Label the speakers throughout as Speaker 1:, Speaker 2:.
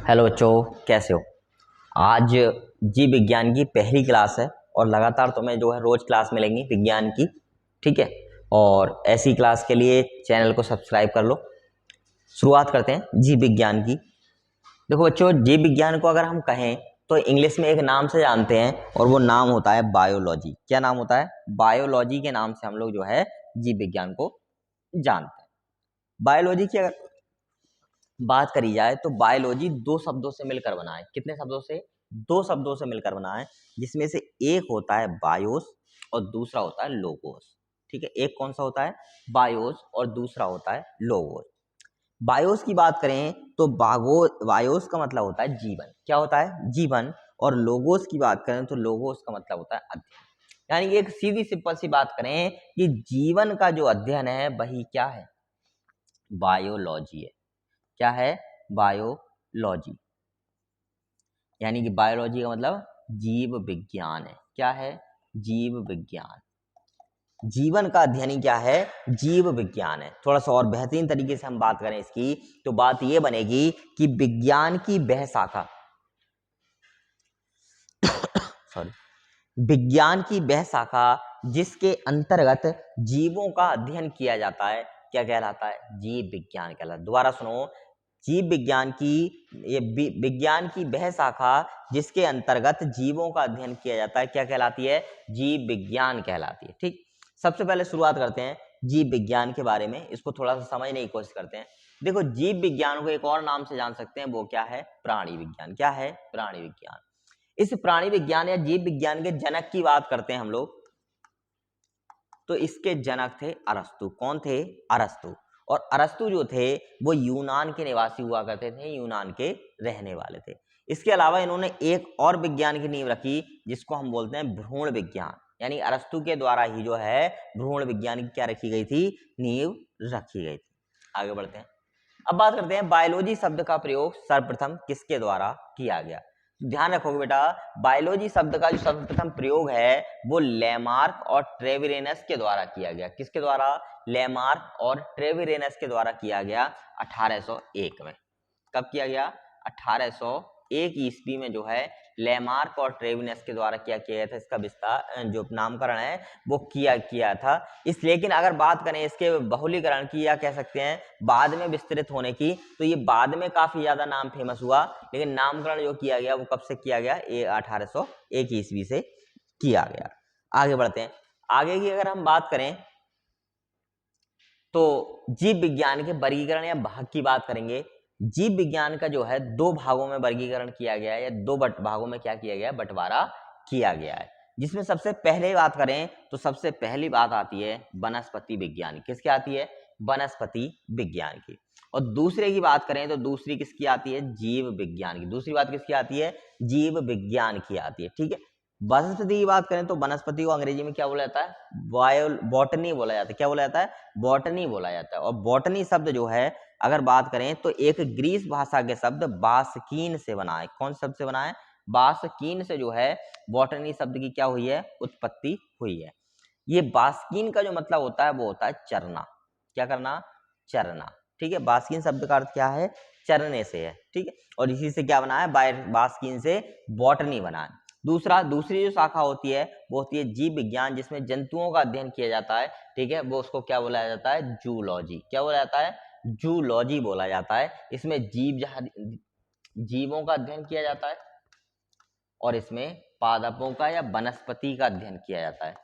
Speaker 1: Hello बच्चों, कैसे हो। आज जीव विज्ञान की पहली क्लास है और लगातार तुम्हें जो है रोज क्लास मिलेंगी विज्ञान की। ठीक है, और ऐसी क्लास के लिए चैनल को सब्सक्राइब कर लो। शुरुआत करते हैं जीव विज्ञान की। देखो बच्चों, जीव विज्ञान को अगर हम कहें तो इंग्लिश में एक नाम से जानते हैं और वो नाम होता है बायोलॉजी। क्या नाम होता है? बायोलॉजी के नाम से हम लोग जो है जीव विज्ञान को जानते हैं। बायोलॉजी की अगर बात करी जाए तो बायोलॉजी दो शब्दों से मिलकर बना है। कितने शब्दों से? दो शब्दों से मिलकर बना है, जिसमें से एक होता है बायोस और दूसरा होता है लोगोस। ठीक है, एक कौन सा होता है? बायोस और दूसरा होता है लोगोस। बायोस की बात करें तो बायोस का मतलब होता है जीवन। क्या होता है? जीवन। और लोगोस की बात करें तो लोगोस का मतलब होता है अध्ययन। यानी एक सीधी सिंपल सी बात करें कि जीवन का जो अध्ययन है वही क्या है? बायोलॉजी है। क्या है? बायोलॉजी। यानी कि बायोलॉजी का मतलब जीव विज्ञान है। क्या है? जीव विज्ञान। जीवन का अध्ययन ही क्या है? जीव विज्ञान है। थोड़ा सा और बेहतरीन तरीके से हम बात करें इसकी तो बात यह बनेगी कि विज्ञान की वह शाखा सॉरी विज्ञान की वह शाखा जिसके अंतर्गत जीवों का अध्ययन किया जाता है क्या कहलाता है? जीव विज्ञान कहलाता है। दोबारा सुनो, जीव विज्ञान की विज्ञान की वह शाखा जिसके अंतर्गत जीवों का अध्ययन किया जाता है क्या कहलाती है? जीव विज्ञान कहलाती है। ठीक, सबसे पहले शुरुआत करते हैं जीव विज्ञान के बारे में। इसको थोड़ा सा समझने की कोशिश करते हैं। देखो, जीव विज्ञान को एक और नाम से जान सकते हैं, वो क्या है? प्राणी विज्ञान। क्या है? प्राणी विज्ञान। इस प्राणी विज्ञान या जीव विज्ञान के जनक की बात करते हैं हम लोग, तो इसके जनक थे अरस्तु। कौन थे? अरस्तु। और अरस्तु जो थे वो यूनान के निवासी हुआ करते थे, यूनान के रहने वाले थे। इसके अलावा इन्होंने एक और विज्ञान की नींव रखी जिसको हम बोलते हैं भ्रूण विज्ञान। यानी अरस्तु के द्वारा ही जो है भ्रूण विज्ञान की क्या रखी गई थी? नींव रखी गई थी। आगे बढ़ते हैं। अब बात करते हैं बायोलॉजी शब्द का प्रयोग सर्वप्रथम किसके द्वारा किया गया। ध्यान रखोगे बेटा, बायोलॉजी शब्द का जो सर्वप्रथम प्रयोग है वो लेमार्क और ट्रेविरेनस के द्वारा किया गया। किसके द्वारा? लेमार्क और ट्रेविरेनस के द्वारा किया गया 1801 में। कब किया गया? 1801 ईस्वी में जो है लेमार्क और ट्रेविनस के द्वारा क्या किया गया था? इसका विस्तार जो नामकरण है वो किया था। इस लेकिन अगर बात करें इसके बहुलीकरण की या कह सकते हैं बाद में विस्तृत होने की, तो ये बाद में काफी ज्यादा नाम फेमस हुआ, लेकिन नामकरण जो किया गया वो कब से किया गया? ये 1801 ईस्वी से किया गया। आगे बढ़ते हैं। आगे की अगर हम बात करें तो जीव विज्ञान के वर्गीकरण या भाग की बात करेंगे। जीव विज्ञान का जो है दो भागों में वर्गीकरण किया गया है या दो भागों में क्या किया गया है? बंटवारा किया गया है। जिसमें सबसे पहले बात करें तो सबसे पहली बात आती है वनस्पति विज्ञान। किसकी आती है? वनस्पति विज्ञान की। और दूसरे की बात करें तो दूसरी किसकी आती है? जीव विज्ञान की। दूसरी बात किसकी आती है? जीव विज्ञान की आती है। ठीक है, वनस्पति की बात करें तो वनस्पति को अंग्रेजी में क्या बोला जाता है? बॉटनी बोला जाता है। क्या बोला जाता है? बॉटनी बोला जाता है। और बॉटनी शब्द जो है अगर बात करें तो एक ग्रीस भाषा के शब्द बास्कीन से बना है। कौन शब्द से बना है? बास्कीन से जो है बॉटनी शब्द की क्या हुई है? उत्पत्ति हुई है। ये बास्कीन का जो मतलब होता है वो होता है चरना। क्या करना? चरना। ठीक है, बास्कीन शब्द का अर्थ क्या है? चरने से है। ठीक है, और इसी से क्या बना है? बास्कीन से बॉटनी बना है। दूसरी जो शाखा होती है वो होती है जीव विज्ञान, जिसमें जंतुओं का अध्ययन किया जाता है। ठीक है, वो उसको क्या बोला जाता है? जूलॉजी। क्या बोला जाता है? जूलॉजी बोला जाता है। इसमें जीवों का अध्ययन किया जाता है और इसमें पादपों का या वनस्पति का अध्ययन किया जाता है।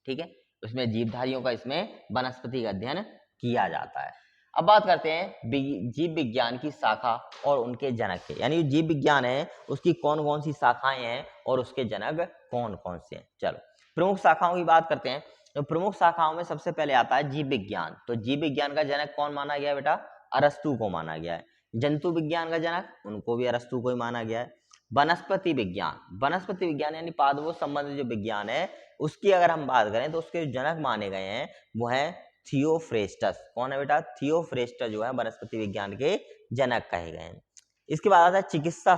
Speaker 1: ठीक है, उसमें जीवधारियों का, इसमें वनस्पति का अध्ययन किया जाता है। अब बात करते हैं जीव विज्ञान की शाखा और उनके जनक के। यानी जीव विज्ञान है उसकी कौन कौन सी शाखाएं हैं और उसके जनक कौन कौन से हैं। चलो प्रमुख शाखाओं की बात करते हैं। तो प्रमुख शाखाओं में सबसे पहले आता है जीव विज्ञान। तो जीव विज्ञान का जनक कौन माना गया है बेटा? अरस्तु को माना गया है। जंतु विज्ञान का जनक, उनको भी अरस्तु को ही माना गया है। वनस्पति विज्ञान यानी पादपों संबंधित जो विज्ञान है उसकी अगर हम बात करें तो उसके जो जनक माने गए हैं वो है थियोफ्रेस्टस। कौन है बेटा? थियोफ्रेस्टस जो है वनस्पति विज्ञान के जनक कहे गए हैं। इसके बाद आता है चिकित्सा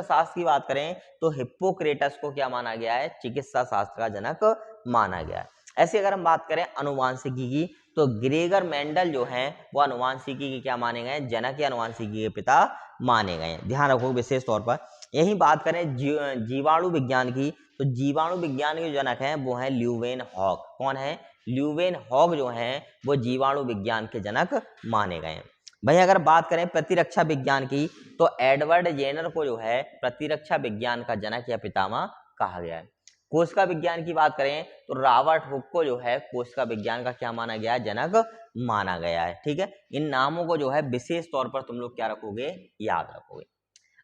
Speaker 1: शास्त्र की बात करें तो हिप्पोक्रेटस को क्या माना गया है? चिकित्सा शास्त्र का जनक माना गया है। ऐसे अगर हम बात करें अनुवांशिकी की तो ग्रेगर मेंडल जो हैं वो अनुवांशिकी के क्या माने गए, जनक या अनुवांशिकी के पिता माने गए। ध्यान रखो विशेष तौर पर। यही बात करें जीवाणु विज्ञान की, तो जीवाणु विज्ञान के जनक हैं वो हैं ल्यूवेनहॉक। कौन है? ल्यूवेनहॉक जो हैं वो जीवाणु विज्ञान के जनक माने गए हैं। भाई अगर बात करें प्रतिरक्षा विज्ञान की, तो एडवर्ड जेनर को जो है प्रतिरक्षा विज्ञान का जनक या पितामह कहा गया है। कोशिका विज्ञान की बात करें तो रॉबर्ट हुक को जो है कोशिका विज्ञान का क्या माना गया है, जनक माना गया है। ठीक है, इन नामों को जो है विशेष तौर पर तुम लोग क्या रखोगे, याद रखोगे।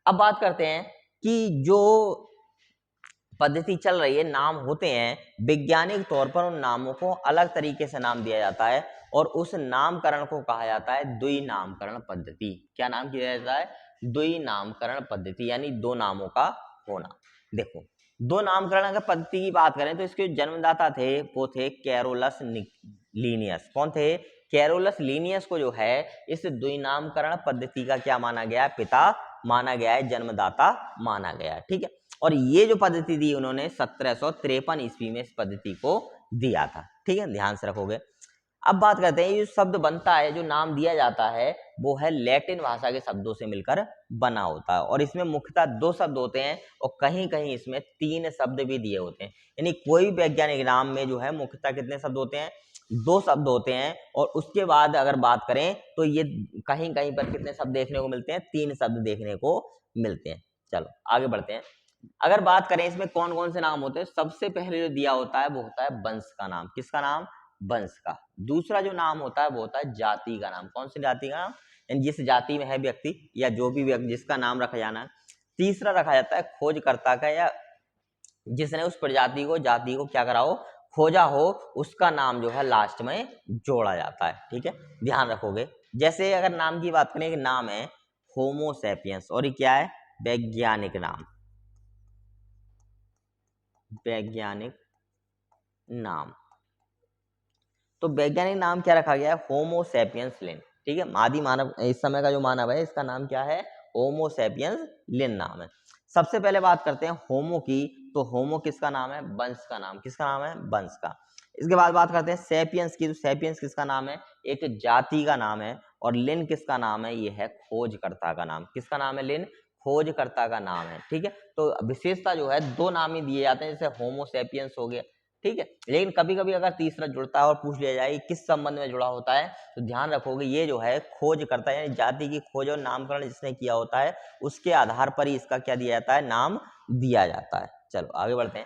Speaker 1: अब बात करते हैं कि जो पद्धति चल रही है, नाम होते हैं, वैज्ञानिक तौर पर उन नामों को अलग तरीके से नाम दिया जाता है और उस नामकरण को कहा जाता है द्वि नामकरण पद्धति। क्या नाम किया जाता है? द्वि नामकरण पद्धति, यानी दो नामों का होना। देखो, दो नामकरण का पद्धति की बात करें तो इसके जन्मदाता थे वो थे कैरोलस लीनियस। कौन थे? कैरोलस लीनियस को जो है इस द्वि नामकरण पद्धति का क्या माना गया है, पिता माना गया है, जन्मदाता माना गया है। ठीक है, और ये जो पद्धति दी उन्होंने 1753 ईस्वी में इस पद्धति को दिया था। ठीक है, ध्यान से रखोगे। अब बात करते हैं, ये जो शब्द बनता है, जो नाम दिया जाता है, वो है लैटिन भाषा के शब्दों से मिलकर बना होता है और इसमें मुख्यतः दो शब्द होते हैं और कहीं कहीं इसमें तीन शब्द भी दिए होते हैं। यानी कोई वैज्ञानिक नाम में जो है मुख्यतः कितने शब्द होते हैं? दो शब्द होते हैं। और उसके बाद अगर बात करें तो ये कहीं कहीं पर कितने शब्द देखने को मिलते हैं? तीन शब्द देखने को मिलते हैं। चलो आगे बढ़ते हैं। अगर बात करें इसमें कौन कौन से नाम होते हैं, सबसे पहले जो दिया होता है वो होता है वंश का नाम। किसका नाम? वंश का। दूसरा जो नाम होता है वो होता है जाति का नाम। कौन सी जाति का नाम? यानी जिस जाति में है व्यक्ति या जो भी व्यक्ति जिसका नाम रखा जाना है। तीसरा रखा जाता है खोजकर्ता का, या जिसने उस प्रजाति को, जाति को क्या करा हो, खोजा हो, उसका नाम जो है लास्ट में जोड़ा जाता है। ठीक है, ध्यान रखोगे। जैसे अगर नाम की बात करें कि नाम है होमो सैपियंस और ये क्या है? वैज्ञानिक नाम। वैज्ञानिक नाम, तो वैज्ञानिक नाम क्या रखा गया है? होमो सैपियंस लिन। ठीक है, आदि मानव, इस समय का जो मानव है इसका नाम क्या है? होमो सैपियंस लिन नाम है। सबसे पहले बात करते हैं होमो की, तो होमो किसका नाम है? वंश का नाम। किसका नाम है? वंश का। इसके बाद बात करते हैं सैपियंस की, तो सैपियंस किसका नाम है? एक जाति का नाम है। और लिन किसका नाम है? ये है खोजकर्ता का नाम। किसका नाम है? लिन, खोजकर्ता का नाम है। ठीक है, तो विशेषता जो है दो नाम ही दिए जाते हैं, जैसे होमो सैपियंस हो गया। ठीक है, लेकिन कभी कभी अगर तीसरा जुड़ता है और पूछ लिया जाए किस संबंध में जुड़ा होता है, तो ध्यान रखोगे ये जो है खोज करता है, यानी जाति की खोज और नामकरण जिसने किया होता है उसके आधार पर ही इसका क्या दिया जाता है? नाम दिया जाता है। चलो आगे बढ़ते हैं।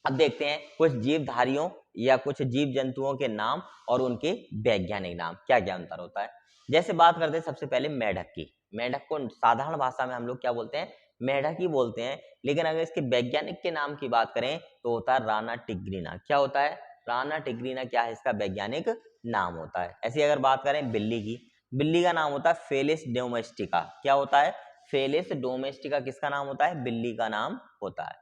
Speaker 1: अब देखते हैं कुछ जीवधारियों या कुछ जीव जंतुओं के नाम और उनके वैज्ञानिक नाम, क्या क्या अंतर होता है। जैसे बात करते हैं सबसे पहले मेढक की। मेढक को साधारण भाषा में हम लोग क्या बोलते हैं? मेढक ही बोलते हैं। लेकिन अगर इसके वैज्ञानिक के नाम की बात करें तो होता है राना टिग्रीना। क्या होता है? राना टिग्रीना क्या है? इसका वैज्ञानिक नाम होता है। ऐसी अगर बात करें बिल्ली की, बिल्ली का नाम होता है फेलिस डोमेस्टिका। क्या होता है? फेलिस डोमेस्टिका किसका नाम होता है? बिल्ली का नाम होता है।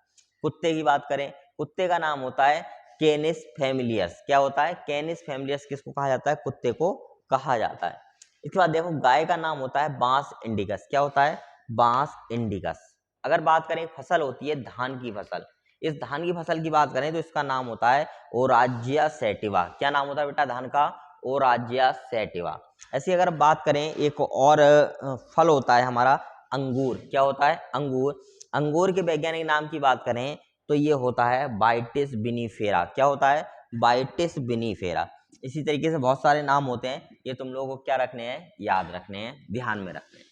Speaker 1: कुत्ते की बात करें, कुत्ते का नाम होता है कैनिस फैमिलियस। क्या होता है? कैनिस फैमिलियस किसको कहा जाता है? कुत्ते को कहा जाता है। इसके बाद देखो गाय का नाम होता है बांस इंडिकस। क्या होता है? बांस इंडिकस। अगर बात करें फसल होती है धान की फसल, इस धान की फसल की बात करें तो इसका नाम होता है ओराजिया सैटिवा। क्या नाम होता है बेटा धान का? ओराजिया सैटिवा। ऐसी अगर बात करें एक और फल होता है हमारा अंगूर। क्या होता है? अंगूर। अंगूर के वैज्ञानिक नाम की बात करें तो ये होता है बाइटिस विनिफेरा। क्या होता है? बाइटिस विनिफेरा। इसी तरीके से बहुत सारे नाम होते हैं, ये तुम लोगों को क्या रखने हैं? याद रखने हैं, ध्यान में रखने हैं।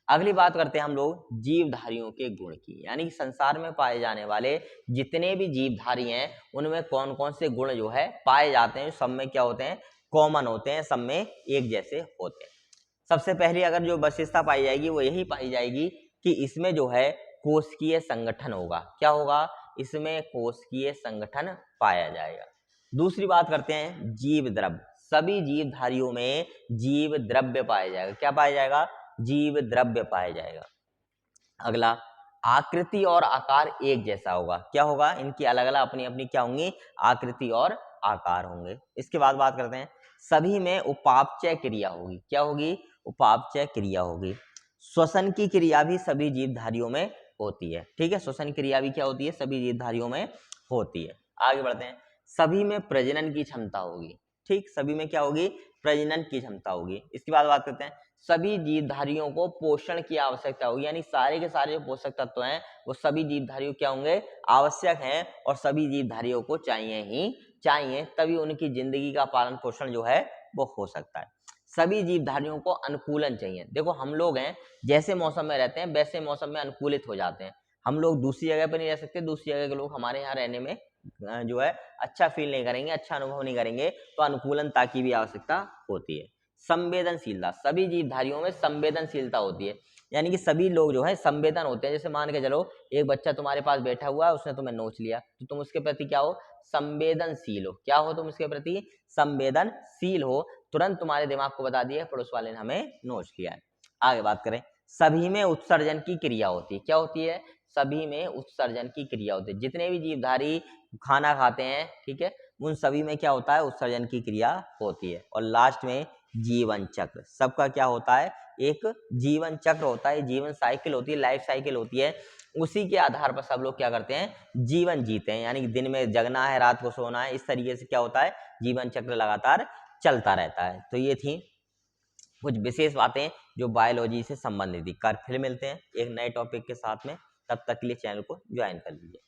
Speaker 1: अगली बात करते हैं हम लोग जीवधारियों के गुण की, यानी संसार में पाए जाने वाले जितने भी जीवधारी हैं उनमें कौन कौन से गुण जो है पाए जाते हैं, सब में क्या होते हैं? कॉमन होते हैं, सब में एक जैसे होते हैं। सबसे पहली अगर जो विशेषता पाई जाएगी वो यही पाई जाएगी कि इसमें जो है कोशिकीय संगठन होगा। क्या होगा? इसमें कोशिकीय संगठन पाया जाएगा। दूसरी बात करते हैं जीव द्रव्य। सभी जीवधारियों में जीव द्रव्य पाया जाएगा। क्या पाया जाएगा? जीव द्रव्य पाया जाएगा। अगला, आकृति और आकार एक जैसा होगा। क्या होगा? इनकी अलग अलग अपनी अपनी क्या होंगी? आकृति और आकार होंगे। इसके बाद बात करते हैं सभी में उपापचय क्रिया होगी। क्या होगी? उपापचय क्रिया होगी। श्वसन की क्रिया भी सभी जीवधारियों में होती है। ठीक है, श्वसन क्रिया भी क्या होती है? सभी जीवधारियों में होती है। आगे बढ़ते हैं, सभी में प्रजनन की क्षमता होगी। ठीक, सभी में क्या होगी, प्रजनन की क्षमता होगी। इसके बाद बात करते हैं, सभी जीवधारियों को पोषण की आवश्यकता होगी, यानी सारे के सारे जो पोषक तत्व हैं वो सभी जीवधारियों क्या होंगे, आवश्यक हैं, और सभी जीवधारियों को चाहिए ही चाहिए, तभी उनकी जिंदगी का पालन पोषण जो है वो हो सकता है। सभी जीवधारियों को अनुकूलन चाहिए। देखो हम लोग हैं, जैसे मौसम में रहते हैं वैसे मौसम में अनुकूलित हो जाते हैं। हम लोग दूसरी जगह पर नहीं रह सकते, दूसरी जगह के लोग हमारे यहाँ रहने में जो है अच्छा फील नहीं करेंगे, अच्छा अनुभव नहीं करेंगे, तो अनुकूलनता की भी आवश्यकता होती है। संवेदनशीलता, सभी जीवधारियों में संवेदनशीलता होती है, यानी कि सभी लोग जो है संवेदन होते हैं। जैसे मान के चलो एक बच्चा तुम्हारे पास बैठा हुआ है, उसने तुम्हें नोच लिया, तो तुम उसके प्रति क्या हो, संवेदनशील हो। क्या हो तुम उसके प्रति, संवेदनशील हो, तुरंत तुम्हारे दिमाग को बता दिया पड़ोस वाले ने हमें नोच लिया है। आगे बात करें, सभी में उत्सर्जन की क्रिया होती है। क्या होती है, सभी में उत्सर्जन की क्रिया होती है। जितने भी जीवधारी खाना खाते हैं, ठीक है, उन सभी में क्या होता है, उत्सर्जन की क्रिया होती है। और लास्ट में जीवन चक्र, सबका क्या होता है, एक जीवन चक्र होता है, जीवन साइकिल होती है, लाइफ साइकिल होती है। उसी के आधार पर सब लोग क्या करते हैं, जीवन जीते हैं, यानी कि दिन में जगना है, रात को सोना है, इस तरीके से क्या होता है, जीवन चक्र लगातार चलता रहता है। तो ये थी कुछ विशेष बातें जो बायोलॉजी से संबंधित थी। कल फिर मिलते हैं एक नए टॉपिक के साथ में, तब तक के लिए चैनल को ज्वाइन कर लीजिए।